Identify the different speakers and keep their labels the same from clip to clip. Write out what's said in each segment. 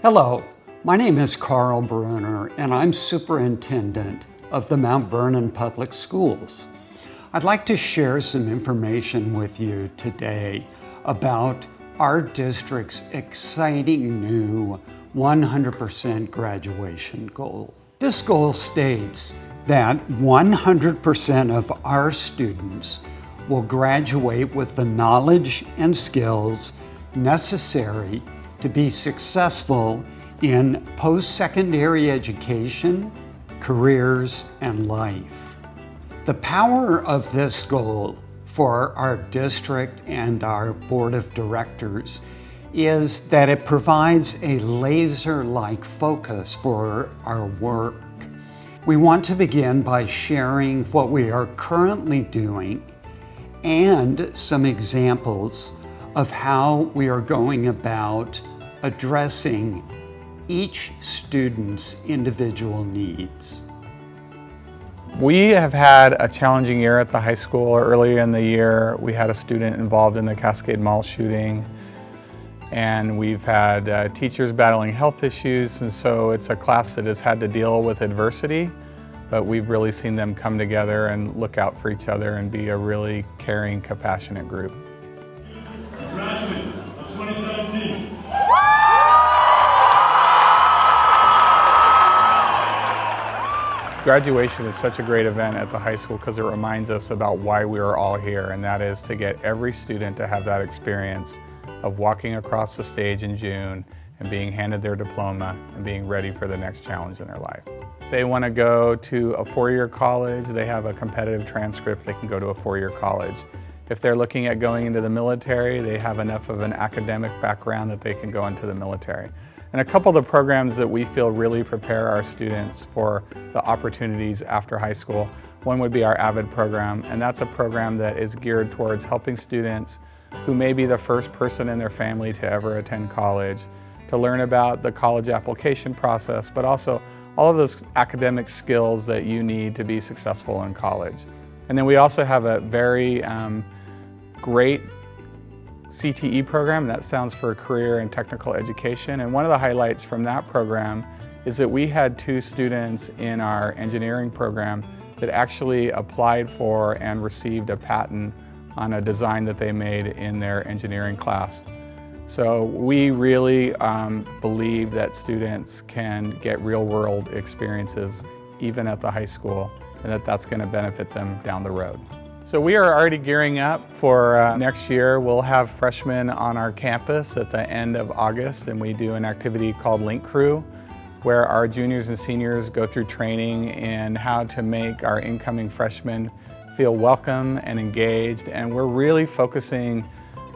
Speaker 1: Hello, my name is Carl Bruner and I'm Superintendent of the Mount Vernon Public Schools. I'd like to share some information with you today about our district's exciting new 100% graduation goal. This goal states that 100% of our students will graduate with the knowledge and skills necessary to be successful in post-secondary education, careers, and life. The power of this goal for our district and our board of directors is that it provides a laser-like focus for our work. We want to begin by sharing what we are currently doing and some examples of how we are going about addressing each student's individual needs.
Speaker 2: We have had a challenging year at the high school. Earlier in the year, we had a student involved in the Cascade Mall shooting, and we've had teachers battling health issues, and so it's a class that has had to deal with adversity, but we've really seen them come together and look out for each other and be a really caring, compassionate group.
Speaker 3: Graduates of 2017.
Speaker 2: Graduation is such a great event at the high school because it reminds us about why we are all here, and that is to get every student to have that experience of walking across the stage in June and being handed their diploma and being ready for the next challenge in their life. If they want to go to a four-year college, they have a competitive transcript, they can go to a four-year college. If they're looking at going into the military, they have enough of an academic background that they can go into the military. And a couple of the programs that we feel really prepare our students for the opportunities after high school, one would be our AVID program, and that's a program that is geared towards helping students who may be the first person in their family to ever attend college, to learn about the college application process, but also all of those academic skills that you need to be successful in college. And then we also have a very great CTE program, that stands for Career and Technical Education, and one of the highlights from that program is that we had two students in our engineering program that actually applied for and received a patent on a design that they made in their engineering class. So we really believe that students can get real-world experiences even at the high school, and that that's going to benefit them down the road. So we are already gearing up for next year. We'll have freshmen on our campus at the end of August, and we do an activity called Link Crew, where our juniors and seniors go through training in how to make our incoming freshmen feel welcome and engaged. And we're really focusing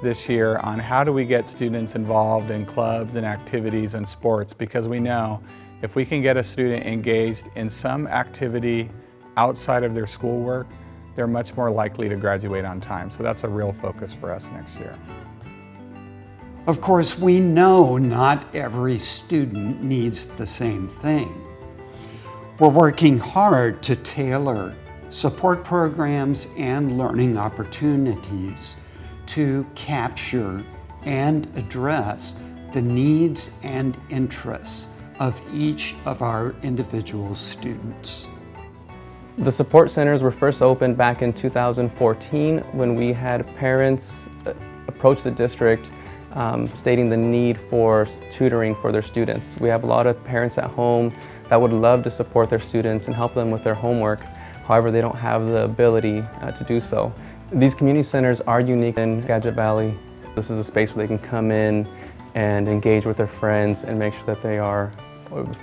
Speaker 2: this year on how do we get students involved in clubs and activities and sports, because we know if we can get a student engaged in some activity outside of their schoolwork, they're much more likely to graduate on time. So that's a real focus for us next year.
Speaker 1: Of course, we know not every student needs the same thing. We're working hard to tailor support programs and learning opportunities to capture and address the needs and interests of each of our individual students.
Speaker 4: The support centers were first opened back in 2014 when we had parents approach the district stating the need for tutoring for their students. We have a lot of parents at home that would love to support their students and help them with their homework. However, they don't have the ability to do so. These community centers are unique in Skagit Valley. This is a space where they can come in and engage with their friends and make sure that they are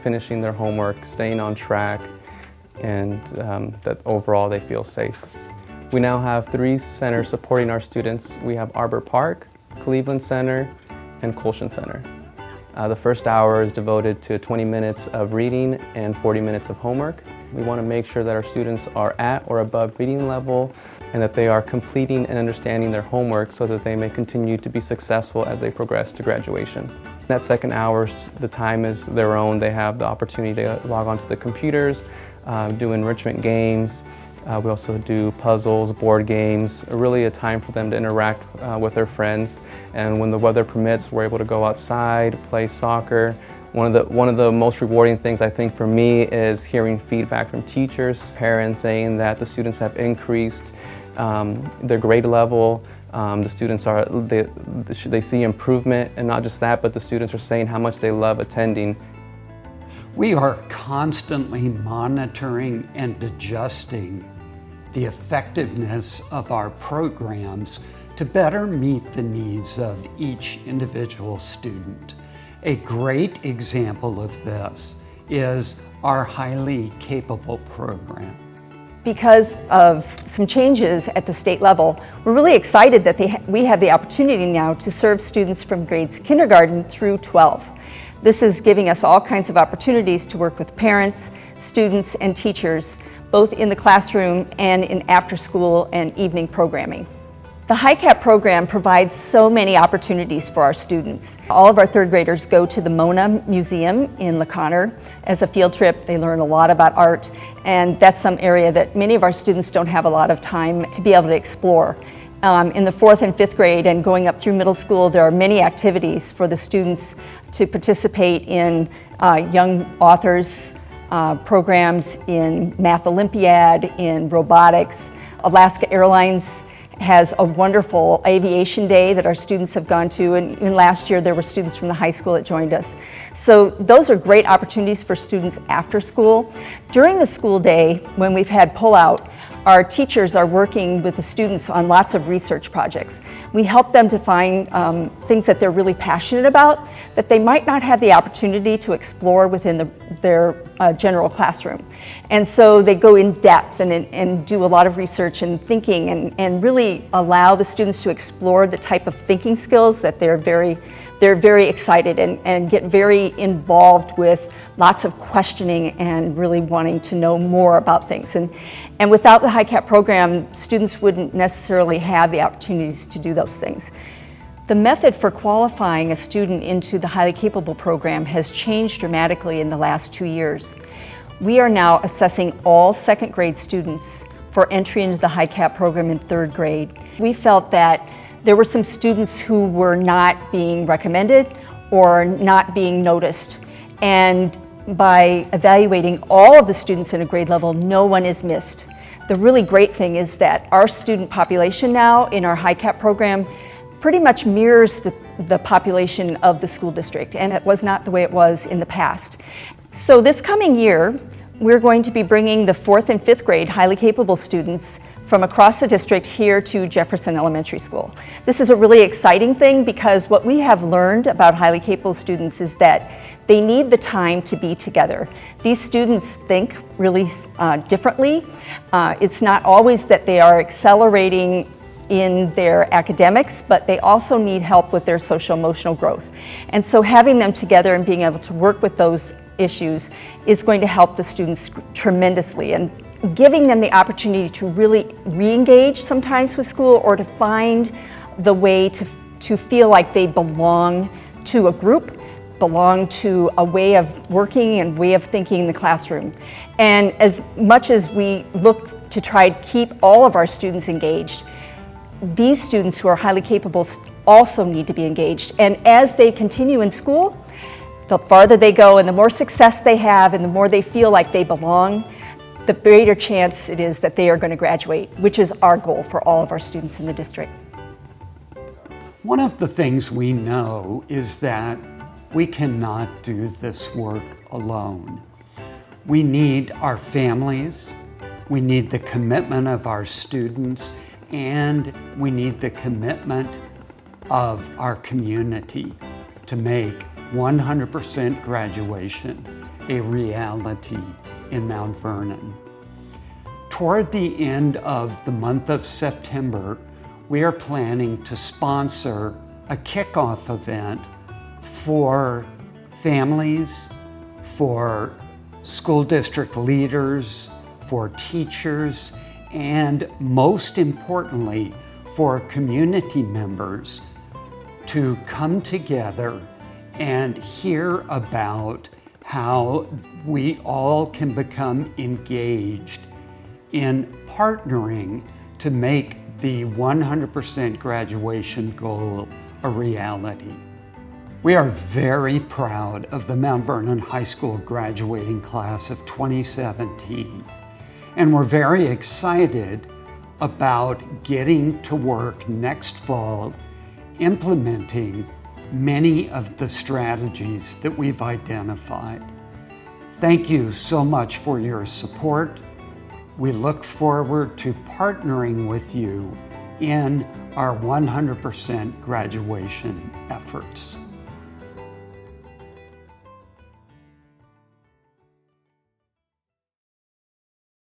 Speaker 4: finishing their homework, staying on track, and that overall they feel safe. We now have 3 centers supporting our students. We have Arbor Park, Cleveland Center, and Colshan Center. The first hour is devoted to 20 minutes of reading and 40 minutes of homework. We want to make sure that our students are at or above reading level and that they are completing and understanding their homework so that they may continue to be successful as they progress to graduation. That second hour, the time is their own. They have the opportunity to log onto the computers, do enrichment games. We also do puzzles, board games, really a time for them to interact with their friends. And when the weather permits, we're able to go outside, play soccer, One of the most rewarding things I think for me is hearing feedback from teachers, parents saying that the students have increased their grade level. The students they see improvement, and not just that, but the students are saying how much they love attending.
Speaker 1: We are constantly monitoring and adjusting the effectiveness of our programs to better meet the needs of each individual student. A great example of this is our Highly Capable program.
Speaker 5: Because of some changes at the state level, we're really excited that we have the opportunity now to serve students from grades kindergarten through 12. This is giving us all kinds of opportunities to work with parents, students, and teachers, both in the classroom and in after-school and evening programming. The HiCap program provides so many opportunities for our students. All of our third graders go to the Mona Museum in La Conner as a field trip. They learn a lot about art, and that's some area that many of our students don't have a lot of time to be able to explore. In the 4th and 5th grade and going up through middle school, there are many activities for the students to participate in young authors programs, in Math Olympiad, in robotics. Alaska Airlines has a wonderful aviation day that our students have gone to, and even last year there were students from the high school that joined us. So those are great opportunities for students after school. During the school day, when we've had pull-out, our teachers are working with the students on lots of research projects. We help them to find things that they're really passionate about that they might not have the opportunity to explore within their general classroom. And so they go in depth and do a lot of research and thinking and really allow the students to explore the type of thinking skills that they're very excited and get very involved with lots of questioning and really wanting to know more about things. And without the HiCap program, students wouldn't necessarily have the opportunities to do those things. The method for qualifying a student into the Highly Capable program has changed dramatically in the last 2 years. We are now assessing all second grade students for entry into the HiCap program in 3rd grade. We felt that there were some students who were not being recommended or not being noticed. And by evaluating all of the students in a grade level, no one is missed. The really great thing is that our student population now in our HiCap program pretty much mirrors the population of the school district, and it was not the way it was in the past. So this coming year, we're going to be bringing the 4th and 5th grade highly capable students from across the district here to Jefferson Elementary School. This is a really exciting thing because what we have learned about highly capable students is that they need the time to be together. These students think really differently. It's not always that they are accelerating in their academics, but they also need help with their social emotional growth. And so having them together and being able to work with those issues is going to help the students tremendously, and giving them the opportunity to really re-engage sometimes with school or to find the way to feel like they belong to a group, belong to a way of working and way of thinking in the classroom. And as much as we look to try to keep all of our students engaged, these students who are highly capable also need to be engaged. And as they continue in school, the farther they go and the more success they have and the more they feel like they belong, the greater chance it is that they are going to graduate, which is our goal for all of our students in the district.
Speaker 1: One of the things we know is that we cannot do this work alone. We need our families, we need the commitment of our students, and we need the commitment of our community to make 100% graduation a reality in Mount Vernon. Toward the end of the month of September, we are planning to sponsor a kickoff event for families, for school district leaders, for teachers, and most importantly, for community members to come together and hear about how we all can become engaged in partnering to make the 100% graduation goal a reality. We are very proud of the Mount Vernon High School graduating class of 2017, and we're very excited about getting to work next fall implementing many of the strategies that we've identified. Thank you so much for your support. We look forward to partnering with you in our 100% graduation efforts.